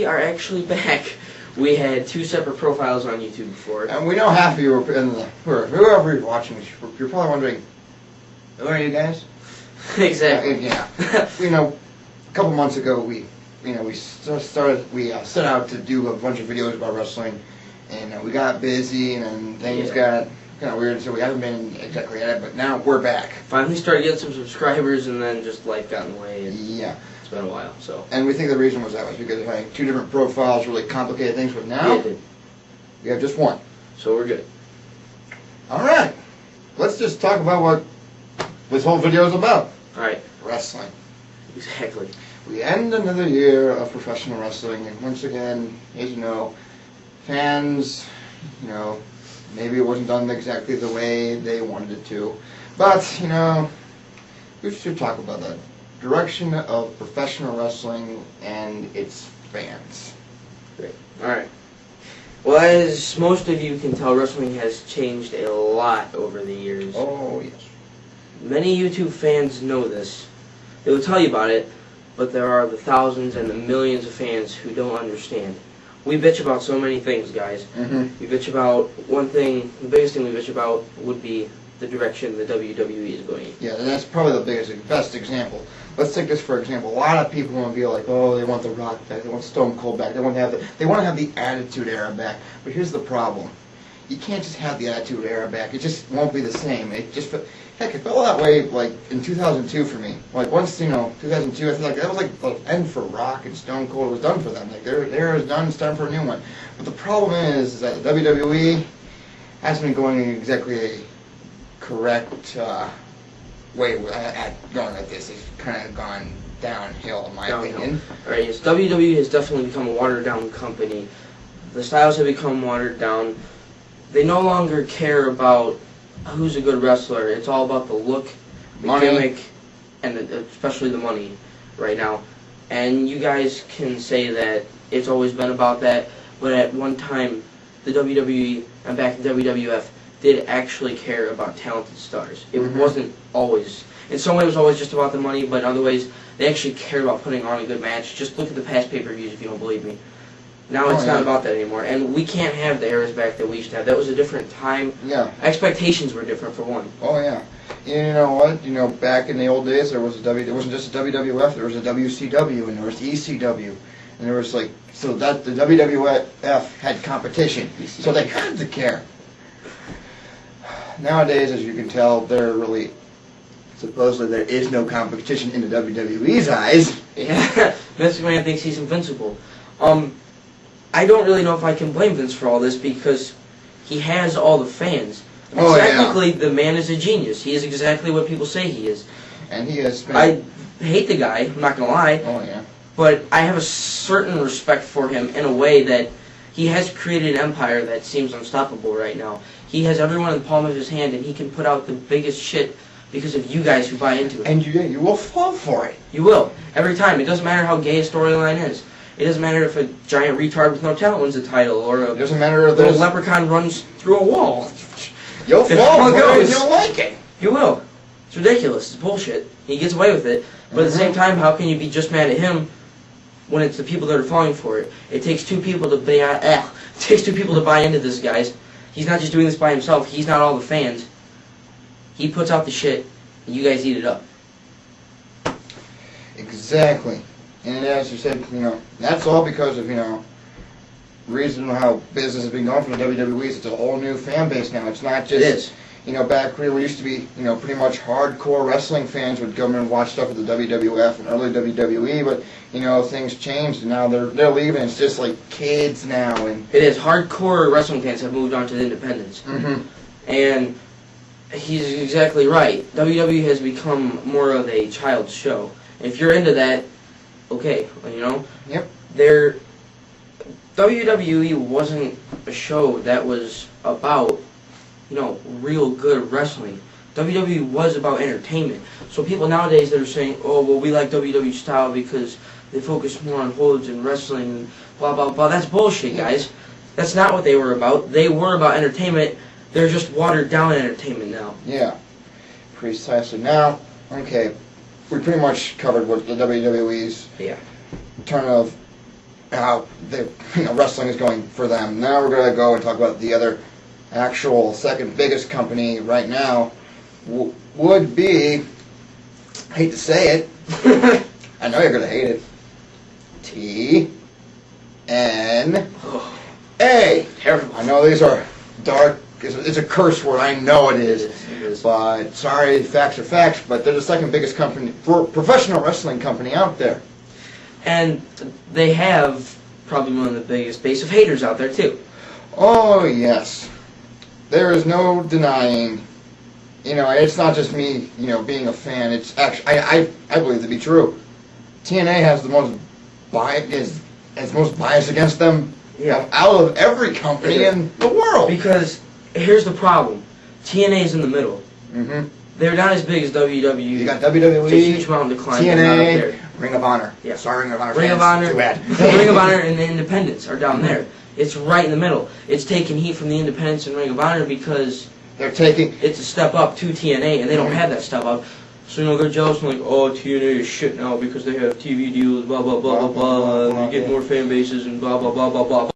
we are actually back. We had 2 separate profiles on YouTube before. And we know half of you are in the, whoever is watching this, you're probably wondering, who are you guys? Exactly. Yeah. A couple months ago, we set out to do a bunch of videos about wrestling, and we got busy, and then things got kind of weird, so we haven't been exactly at it, but now we're back. Finally started getting some subscribers, and then just life got in the way. And yeah. It's been a while, so. And we think the reason was because having 2 different profiles really complicated things, but now we have just one. So we're good. All right. Let's just talk about what this whole video is about. All right. Wrestling. Exactly. We end another year of professional wrestling, and once again, as you know, fans, maybe it wasn't done exactly the way they wanted it to, but, we should talk about the direction of professional wrestling and its fans. Great. Alright. Well, as most of you can tell, wrestling has changed a lot over the years. Oh, yes. Many YouTube fans know this. They will tell you about it, but there are the thousands and the millions of fans who don't understand. We bitch about so many things, guys. We bitch about one thing, the biggest thing we bitch about would be the direction the WWE is going. Yeah, and that's probably the best example. Let's take this for example. A lot of people want to be like, oh, they want The Rock back, they want Stone Cold back, they want to have the Attitude Era back. But here's the problem: you can't just have the Attitude Era back. It just won't be the same. It felt that way like in 2002 for me. Like once 2002, I feel like that was like the end for Rock and Stone Cold. It was done for them. Like their era is done. It's time for a new one. But the problem is that the WWE hasn't been going exactly a correct way at going at this. It's kind of gone downhill, in my opinion. Alright, yes, WWE has definitely become a watered-down company. The styles have become watered down. They no longer care about who's a good wrestler. It's all about the look, the gimmick, and especially the money right now. And you guys can say that it's always been about that, but at one time, the WWE and back in WWF did actually care about talented stars. It wasn't always. In some ways, it was always just about the money, but in other ways, they actually cared about putting on a good match. Just look at the past pay-per-views if you don't believe me. Now it's not about that anymore, and we can't have the eras back that we used to have. That was a different time. Yeah. Expectations were different, for one. Oh, yeah. And you know what? Back in the old days, there wasn't just a WWF, there was a WCW, and there was the ECW. And there was so that the WWF had competition, so they had to care. Nowadays, as you can tell, supposedly there is no competition in the WWE's eyes. Yeah, Vince McMahon thinks he's invincible. I don't really know if I can blame Vince for all this because he has all the fans. Technically, the man is a genius. He is exactly what people say he is. And he has been... I hate the guy, I'm not going to lie. Oh, yeah. But I have a certain respect for him in a way that he has created an empire that seems unstoppable right now. He has everyone in the palm of his hand, and he can put out the biggest shit because of you guys who buy into it. And you will fall for it. You will. Every time. It doesn't matter how gay a storyline is. It doesn't matter if a giant retard with no talent wins the title, or a little leprechaun runs through a wall. You'll fall for it. You'll like it. You will. It's ridiculous. It's bullshit. He gets away with it. But at the same time, how can you be just mad at him when it's the people that are falling for it? It takes 2 people to buy into this, guys. He's not just doing this by himself. He's not all the fans. He puts out the shit, and you guys eat it up. Exactly. And as you said, that's all because of, reason how business has been going for the WWE. It's a whole new fan base now. It's not just... It is. Back where we used to be, pretty much hardcore wrestling fans would come and watch stuff with the WWF and early WWE, but, things changed and now they're leaving. It's just like kids now. And it is. Hardcore wrestling fans have moved on to the independents. And he's exactly right. WWE has become more of a child's show. And if you're into that, okay, Yep. WWE wasn't a show that was about real good wrestling. WWE was about entertainment. So people nowadays that are saying, oh, well, we like WWE style because they focus more on holds and wrestling and blah, blah, blah. That's bullshit, guys. That's not what they were about. They were about entertainment. They're just watered down entertainment now. Yeah, precisely. Now, okay, we pretty much covered what the WWE's turn of how wrestling is going for them. Now we're going to go and talk about the other actual second biggest company right now. Would be, I hate to say it, I know you're going to hate it, TNA. Terrible. I know these are dark, it's a curse word, I know it is. It is. But, sorry, facts are facts, but they're the second biggest company, professional wrestling company out there. And they have probably one of the biggest base of haters out there, too. Oh, yes. There is no denying, it's not just me, being a fan. It's actually, I believe it to be true. TNA has the most bias, most bias against them out of every company in the world. Because here's the problem. TNA is in the middle. Mm-hmm. They're not as big as WWE. You got WWE, it's a huge mountain to climb. TNA, Ring of Honor. Yeah. Sorry, Ring of Honor Ring fans. of Honor, Too bad. Ring of Honor and the Independents are down there. It's right in the middle. It's taking heat from the Independents and Ring of Honor because they're taking. It's a step up to TNA, and they don't have that step up. So they're jealous and like, oh, TNA is shit now because they have TV deals, blah blah blah blah blah. They get more fan bases and blah blah blah blah blah.